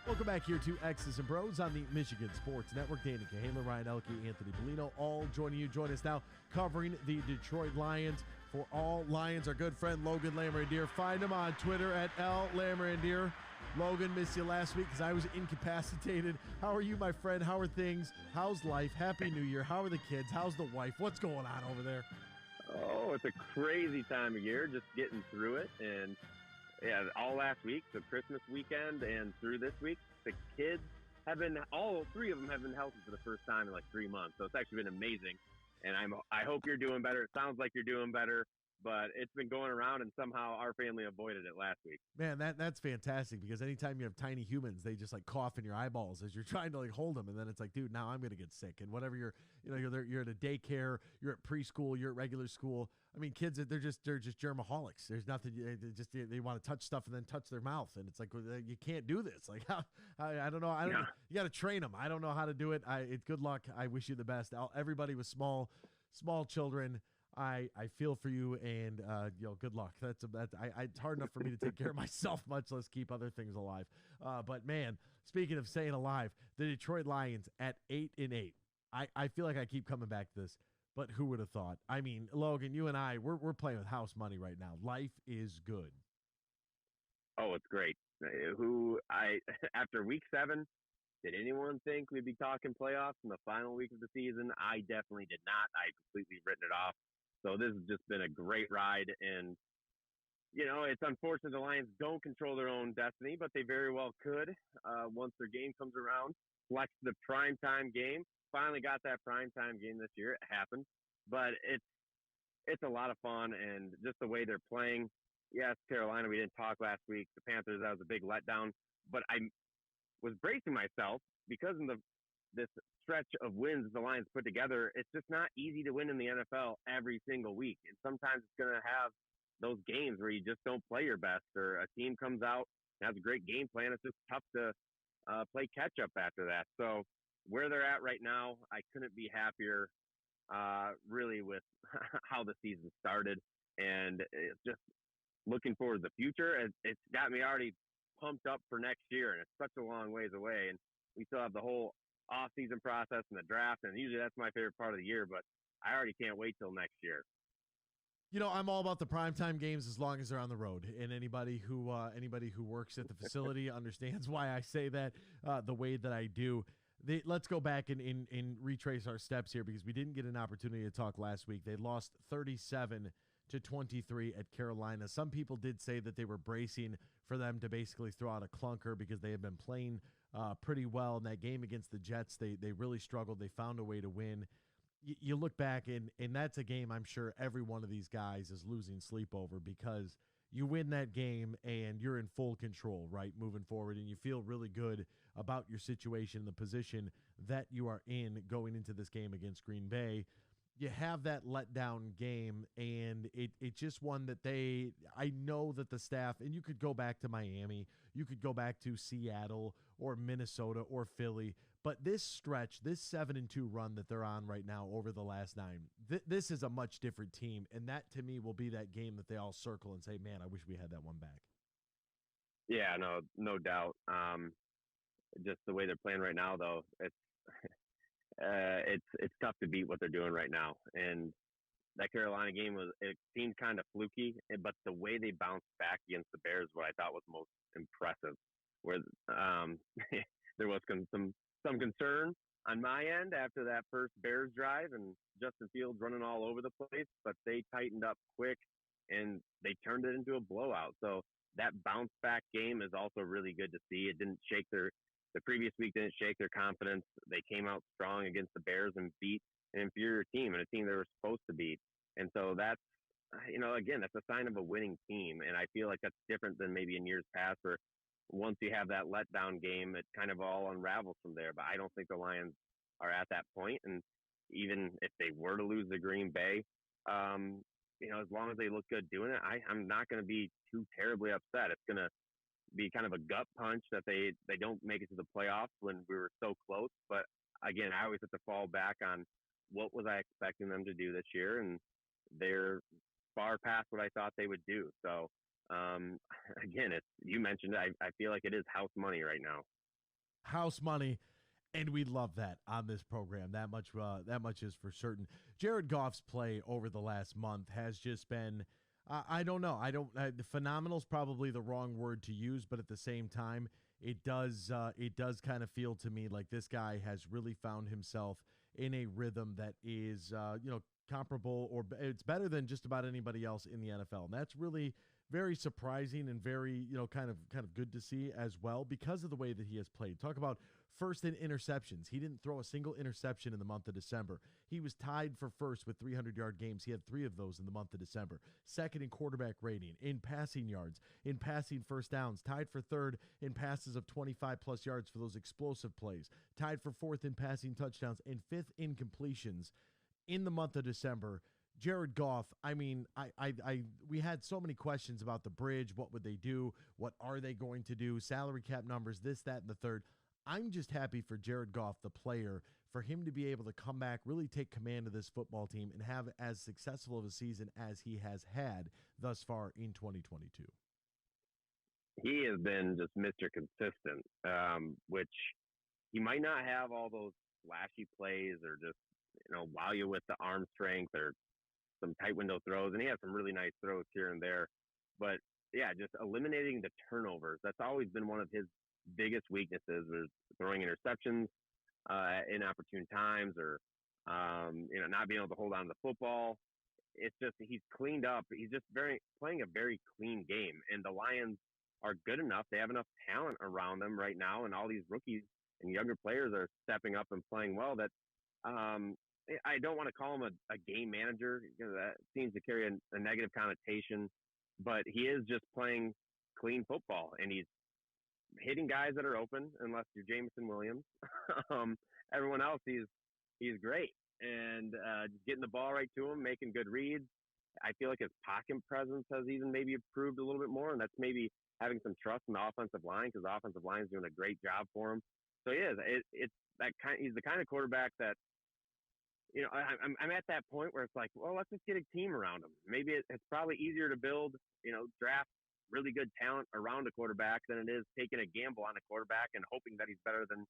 Welcome back here to X's and Bros on the Michigan Sports Network. Danny Cahalan, Ryan Elke, Anthony Bellino, all joining you. Join us now covering the Detroit Lions. For all Lions, our good friend Logan Lamorandier. Find him on Twitter at L Lamorandier. Logan, missed you last week because I was incapacitated. How are you, my friend? How are things? How's life? Happy New Year. How are the kids? How's the wife? What's going on over there? Oh, it's a crazy time of year, just getting through it. And yeah, all last week, the Christmas weekend, and through this week, the kids have been, all three of them have been healthy for the first time in like 3 months. So it's actually been amazing. And I hope you're doing better. It sounds like you're doing better, but it's been going around, and somehow our family avoided it last week. Man, that's fantastic, because anytime you have tiny humans, they just like cough in your eyeballs as you're trying to like hold them, and then it's like, dude, now I'm gonna get sick. And whatever you're at a daycare, you're at preschool, you're at regular school. I mean, kids, they're just germaholics. There's nothing. They want to touch stuff and then touch their mouth, and it's like, you can't do this. Like, I don't know. You got to train them. I don't know how to do it. It's good luck. I wish you the best. Everybody with small children, I feel for you, and good luck. It's hard enough for me to take care of myself, much less keep other things alive. But man, speaking of staying alive, the Detroit Lions at 8-8. I feel like I keep coming back to this, but who would have thought? I mean, Logan, you and we're playing with house money right now. Life is good. Oh, it's great. After week 7, did anyone think we'd be talking playoffs in the final week of the season? I definitely did not. I completely written it off. So this has just been a great ride, and it's unfortunate the Lions don't control their own destiny, but they very well could once their game comes around. Flex the primetime game. Finally got that primetime game this year. It happened, but it's a lot of fun, and just the way they're playing. Yes, Carolina, we didn't talk last week. The Panthers, that was a big letdown, but I was bracing myself because in this stretch of wins the Lions put together, it's just not easy to win in the NFL every single week. And sometimes it's going to have those games where you just don't play your best, or a team comes out and has a great game plan. It's just tough to play catch up after that. So where they're at right now, I couldn't be happier really with how the season started. And it's just looking forward to the future. It's got me already pumped up for next year, and it's such a long ways away. And we still have the whole off-season process and the draft, and usually that's my favorite part of the year, but I already can't wait till next year. I'm all about the primetime games as long as they're on the road, and anybody who works at the facility understands why I say that the way that I do. Let's go back and retrace our steps here, because we didn't get an opportunity to talk last week. They lost 37-23 at Carolina. Some people did say that they were bracing for them to basically throw out a clunker, because they have been playing pretty well in that game against the Jets. They really struggled. They found a way to win. You look back, and that's a game I'm sure every one of these guys is losing sleep over, because you win that game and you're in full control, right, moving forward, and you feel really good about your situation, the position that you are in going into this game against Green Bay. You have that letdown game, and it's just one that I know that the staff, and you could go back to Miami, you could go back to Seattle or Minnesota or Philly, but this stretch, this 7-2 run that they're on right now over the last 9, this is a much different team, and that to me will be that game that they all circle and say, man, I wish we had that one back. Yeah, no doubt. Just the way they're playing right now, though, it's tough to beat what they're doing right now. And that Carolina game seemed kind of fluky, but the way they bounced back against the Bears, what I thought was most impressive, where there was some concern on my end after that first Bears drive, and Justin Fields running all over the place, but they tightened up quick and they turned it into a blowout. So that bounce back game is also really good to see. It didn't shake the previous week didn't shake their confidence. They came out strong against the Bears and beat an inferior team and a team they were supposed to beat. And so that's, again, that's a sign of a winning team. And I feel like that's different than maybe in years past, where once you have that letdown game, it kind of all unravels from there. But I don't think the Lions are at that point. And even if they were to lose to Green Bay, as long as they look good doing it, I'm not going to be too terribly upset. It's going to be kind of a gut punch that they don't make it to the playoffs when we were so close. But again, I always have to fall back on what was I expecting them to do this year, and they're far past what I thought they would do. So again, you mentioned it, I feel like it is house money right now. House money, and we love that on this program. That much is for certain. Jared Goff's play over the last month has just been, I don't know, phenomenal is probably the wrong word to use, but at the same time, it does kind of feel to me like this guy has really found himself in a rhythm that is, comparable, or it's better than just about anybody else in the NFL. And that's really very surprising and very, kind of good to see as well because of the way that he has played. Talk about first in interceptions. He didn't throw a single interception in the month of December. He was tied for first with 300-yard games. He had 3 of those in the month of December. Second in quarterback rating, in passing yards, in passing first downs, tied for third in passes of 25-plus yards for those explosive plays, tied for fourth in passing touchdowns, and fifth in completions in the month of December. Jared Goff, I mean, we had so many questions about the bridge. What would they do? What are they going to do? Salary cap numbers, this, that, and the third. I'm just happy for Jared Goff, the player, for him to be able to come back, really take command of this football team, and have as successful of a season as he has had thus far in 2022. He has been just Mr. Consistent, which he might not have all those flashy plays or just, wow you with the arm strength or some tight window throws. And he has some really nice throws here and there. But, yeah, just eliminating the turnovers. That's always been one of his biggest weaknesses, was throwing interceptions in opportune times, or not being able to hold on to the football. It's just he's cleaned up. He's just playing a very clean game, and the Lions are good enough. They have enough talent around them right now, and all these rookies and younger players are stepping up and playing well. That I don't want to call him a game manager, because that seems to carry a negative connotation, but he is just playing clean football, and he's hitting guys that are open, unless you're Jameson Williams. Everyone else, he's great, and just getting the ball right to him, making good reads. I feel like his pocket presence has even maybe improved a little bit more, and that's maybe having some trust in the offensive line, because the offensive line is doing a great job for him. So he is. He's the kind of quarterback that, I'm at that point where it's like, well, let's just get a team around him. Maybe it's probably easier to build, draft really good talent around a quarterback than it is taking a gamble on a quarterback and hoping that he's better than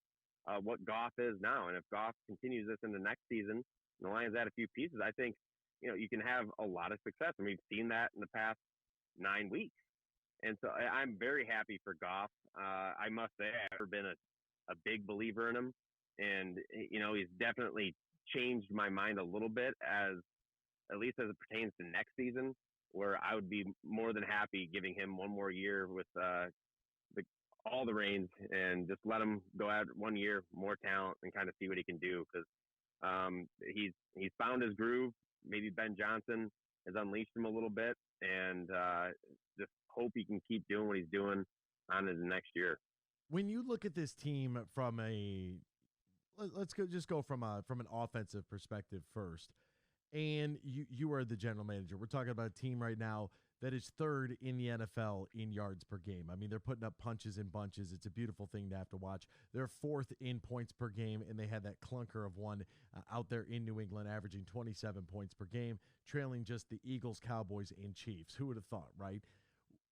what Goff is now. And if Goff continues this in the next season, and the Lions add a few pieces, I think, you can have a lot of success. And we've seen that in the past 9 weeks. And so I'm very happy for Goff. I must say, I've never been a big believer in him. And, he's definitely changed my mind a little bit, at least as it pertains to next season, where I would be more than happy giving him one more year with all the reins, and just let him go out 1 year, more talent, and kind of see what he can do. Because he's found his groove. Maybe Ben Johnson has unleashed him a little bit, and just hope he can keep doing what he's doing on his next year. When you look at this team from let's go from an offensive perspective first. And you are the general manager. We're talking about a team right now that is third in the NFL in yards per game. I mean, they're putting up punches and bunches. It's a beautiful thing to have to watch. They're fourth in points per game, and they had that clunker of one out there in New England, averaging 27 points per game, trailing just the Eagles, Cowboys, and Chiefs. Who would have thought, right?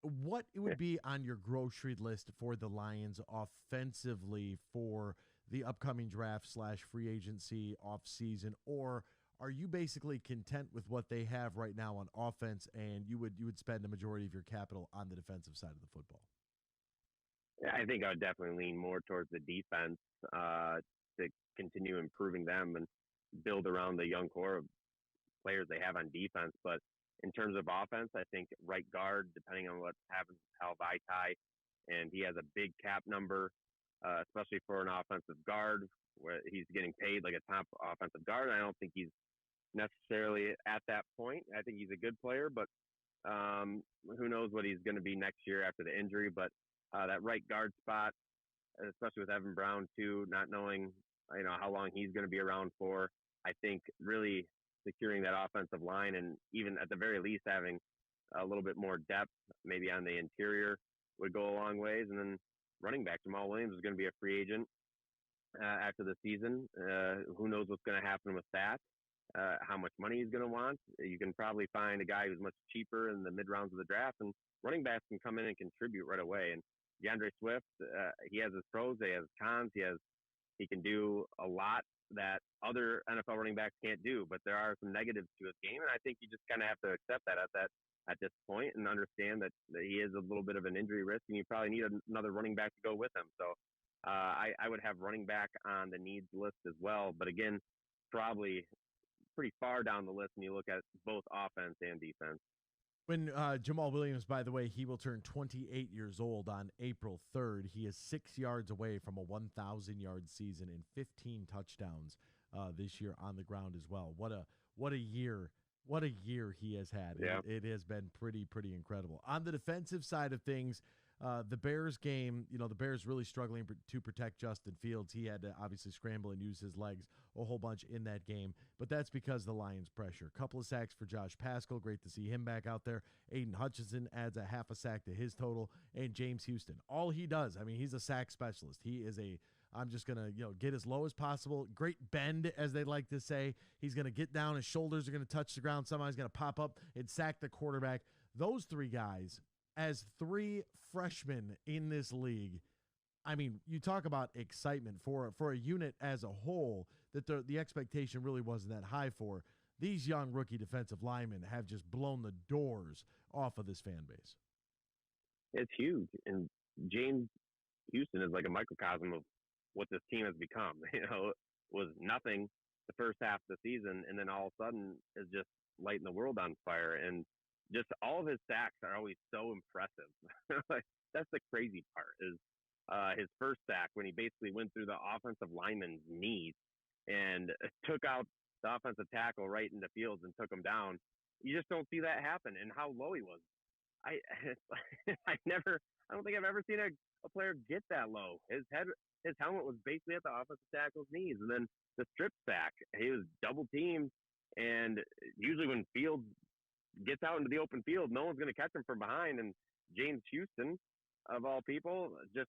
What would be on your grocery list for the Lions offensively for the upcoming draft / free agency offseason? Or are you basically content with what they have right now on offense, and you would spend the majority of your capital on the defensive side of the football? Yeah, I think I would definitely lean more towards the defense to continue improving them and build around the young core of players they have on defense. But in terms of offense, I think right guard, depending on what happens with Hal Vaitai, and he has a big cap number, especially for an offensive guard, where he's getting paid like a top offensive guard. I don't think he's necessarily at that point. I think he's a good player, but who knows what he's going to be next year after the injury. But that right guard spot, especially with Evan Brown too, not knowing how long he's going to be around for, I think really securing that offensive line, and even at the very least having a little bit more depth maybe on the interior would go a long ways. And then running back Jamal Williams is going to be a free agent after the season. Who knows what's going to happen with that? How much money he's going to want. You can probably find a guy who's much cheaper in the mid rounds of the draft, and running backs can come in and contribute right away. And DeAndre Swift, he has his pros, he has cons, he can do a lot that other NFL running backs can't do, but there are some negatives to his game, and I think you just kind of have to accept that at this point and understand that he is a little bit of an injury risk, and you probably need another running back to go with him. So I would have running back on the needs list as well, but again, probably pretty far down the list when you look at both offense and defense. When Jamal Williams, by the way, he will turn 28 years old on April 3rd. He is 6 yards away from a 1,000-yard season and 15 touchdowns this year on the ground as well. What a year! What a year he has had. Yeah. It has been pretty incredible. On the defensive side of things, the Bears game, the Bears really struggling to protect Justin Fields. He had to obviously scramble and use his legs a whole bunch in that game, but that's because the Lions' pressure. A couple of sacks for Josh Pascal. Great to see him back out there. Aiden Hutchinson adds a half a sack to his total, and James Houston. All he does, he's a sack specialist. He is I'm just going to, get as low as possible. Great bend, as they like to say. He's going to get down. His shoulders are going to touch the ground. Somehow he's going to pop up and sack the quarterback. Those three guys, as three freshmen in this league, you talk about excitement for a unit as a whole that the expectation really wasn't that high for. These young rookie defensive linemen have just blown the doors off of this fan base. It's huge. And James Houston is like a microcosm of what this team has become. Was nothing the first half of the season, and then all of a sudden is just lighting the world on fire. And just all of his sacks are always so impressive. That's the crazy part is his first sack when he basically went through the offensive lineman's knees and took out the offensive tackle right into Fields and took him down. You just don't see that happen, and how low he was. I don't think I've ever seen a player get that low. His helmet was basically at the offensive tackle's knees, and then the strip sack, he was double teamed, and usually when Fields gets out into the open field, no one's going to catch him from behind, and James Houston, of all people, just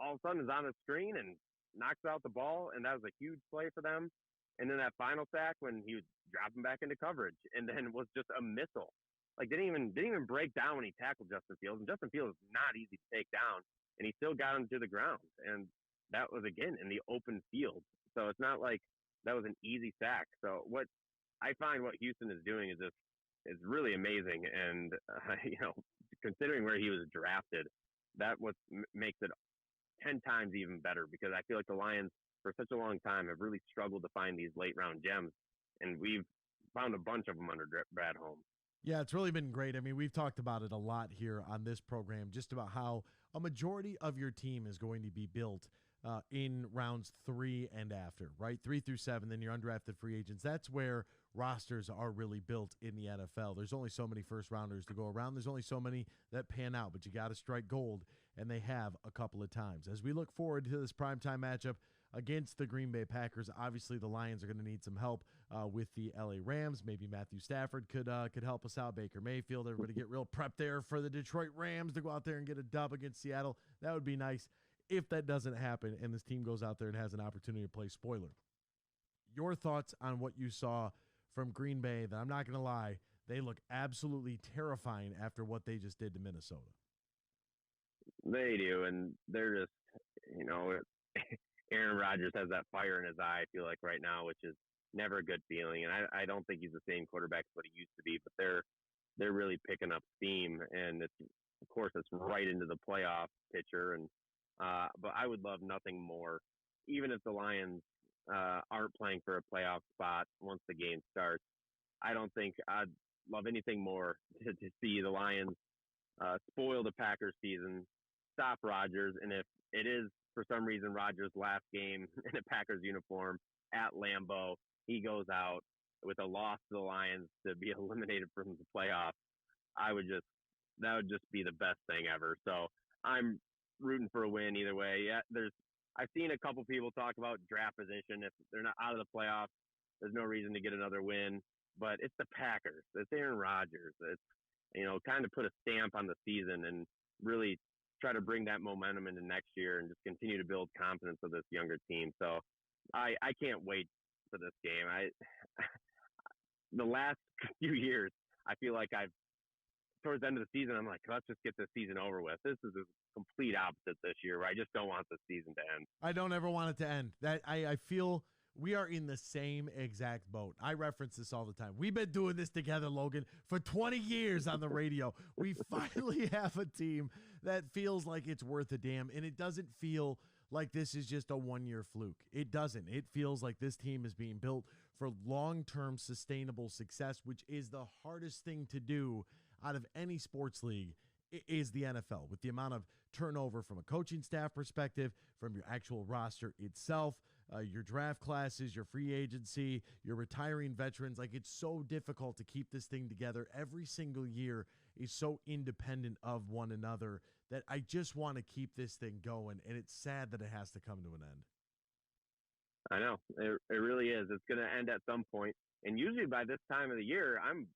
all of a sudden is on the screen and knocks out the ball, and that was a huge play for them. And then that final sack when he was dropping back into coverage, and then was just a missile. Like didn't even break down when he tackled Justin Fields, and Justin Fields is not easy to take down, and he still got him to the ground, and that was again in the open field. So it's not like that was an easy sack. So what I find what Houston is doing is really amazing, and considering where he was drafted, that makes it 10 times even better, because I feel like the Lions for such a long time have really struggled to find these late round gems, and we've found a bunch of them under Brad Holmes. Yeah, it's really been great. We've talked about it a lot here on this program, just about how a majority of your team is going to be built in rounds 3 and after, right? 3 through 7, then your undrafted free agents. That's where rosters are really built in the NFL. There's only so many first rounders to go around. There's only so many that pan out, but you got to strike gold, and they have a couple of times. As we look forward to this primetime matchup against the Green Bay Packers, obviously the Lions are going to need some help with the LA Rams. Maybe Matthew Stafford could help us out. Baker Mayfield, everybody get real prepped there for the Detroit Rams to go out there and get a dub against Seattle. That would be nice. If that doesn't happen and this team goes out there and has an opportunity to play spoiler, your thoughts on what you saw from Green Bay? That I'm not going to lie, they look absolutely terrifying after what they just did to Minnesota. They do, and they're just, Aaron Rodgers has that fire in his eye, I feel like, right now, which is never a good feeling. And I don't think he's the same quarterback as what he used to be, but they're really picking up steam, and it's right into the playoff picture. And but I would love nothing more, even if the Lions aren't playing for a playoff spot once the game starts. I don't think I'd love anything more to see the Lions spoil the Packers season, stop Rodgers, and if it is for some reason Rodgers' last game in a Packers uniform at Lambeau, he goes out with a loss to the Lions to be eliminated from the playoffs, that would just be the best thing ever. So I'm rooting for a win either way. Yeah, I've seen a couple people talk about draft position. If they're not out of the playoffs, there's no reason to get another win. But it's the Packers. It's Aaron Rodgers. It's kind of put a stamp on the season and really try to bring that momentum into next year and just continue to build confidence of this younger team. So I can't wait for this game. The last few years, I feel like towards the end of the season, I'm like, let's just get this season over with. This is complete opposite this year, where I just don't want the season to end. I don't ever want it to end. That I feel we are in the same exact boat. I reference this all the time. We've been doing this together, Logan, for 20 years on the radio. We finally have a team that feels like it's worth a damn, and it doesn't feel like this is just a one-year fluke. It doesn't. It feels like this team is being built for long-term sustainable success, which is the hardest thing to do out of any sports league, is the NFL, with the amount of turnover from a coaching staff perspective, from your actual roster itself, your draft classes, your free agency, your retiring veterans. Like, it's so difficult to keep this thing together. Every single year is so independent of one another that I just want to keep this thing going, and it's sad that it has to come to an end. I know. It really is. It's going to end at some point. And usually by this time of the year, I'm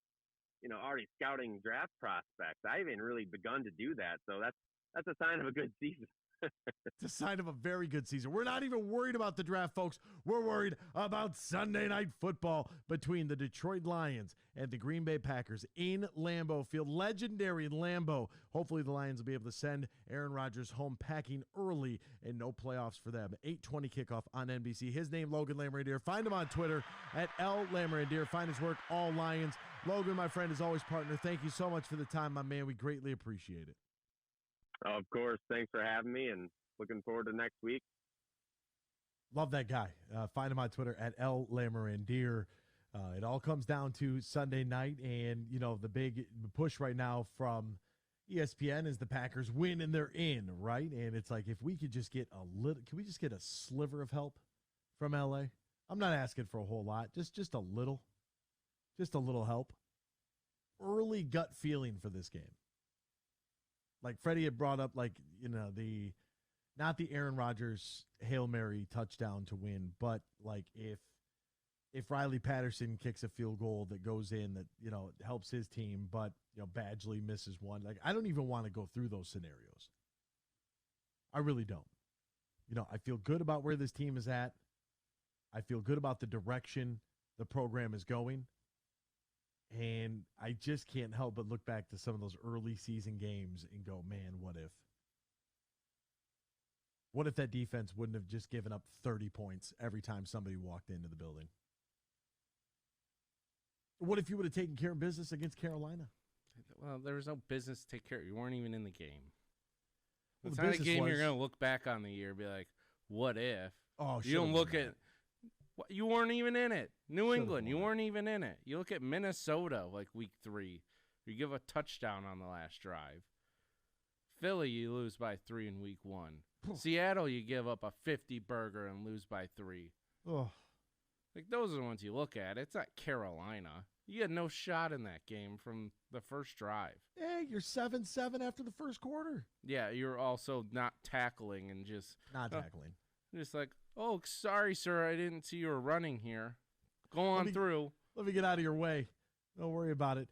already scouting draft prospects. I haven't really begun to do that. So that's a sign of a good season. It's a sign of a very good season. We're not even worried about the draft, folks. We're worried about Sunday Night Football between the Detroit Lions and the Green Bay Packers in Lambeau Field. Legendary Lambeau. Hopefully the Lions will be able to send Aaron Rodgers home packing early and no playoffs for them. 8:20 kickoff on NBC. His name, Logan Lamorandier. Find him on Twitter at @Lamorandier. Find his work, All Lions. Logan, my friend, is always partner. Thank you so much for the time, my man. We greatly appreciate it. Of course. Thanks for having me, and looking forward to next week. Love that guy. Find him on Twitter at @Lamorandier. It all comes down to Sunday night, and the big push right now from ESPN is the Packers win and they're in, right? And it's like, if we could just get can we just get a sliver of help from LA? I'm not asking for a whole lot, just a little help. Early gut feeling for this game. Like Freddie had brought up, not the Aaron Rodgers Hail Mary touchdown to win, but like if Riley Patterson kicks a field goal that goes in that, helps his team, but, Badgley misses one. Like, I don't even want to go through those scenarios. I really don't. I feel good about where this team is at. I feel good about the direction the program is going. And I just can't help but look back to some of those early season games and go, man, what if? What if that defense wouldn't have just given up 30 points every time somebody walked into the building? What if you would have taken care of business against Carolina? Well, there was no business to take care of. You weren't even in the game. Well, It's not a game you're going to look back on the year and be like, what if? Oh, you don't look at – you weren't even in it. New England, you won. weren't even in it. You look at Minnesota, like week 3. You give a touchdown on the last drive. Philly, you lose by 3 in week 1. Seattle, you give up a 50-burger and lose by 3. Oh. Like, those are the ones you look at. It's not Carolina. You had no shot in that game from the first drive. Hey, you're 7-7 after the first quarter. Yeah, you're also not tackling and just Not tackling. Just like, oh, sorry, sir, I didn't see you were running here. Go on through. Let me get out of your way. Don't worry about it.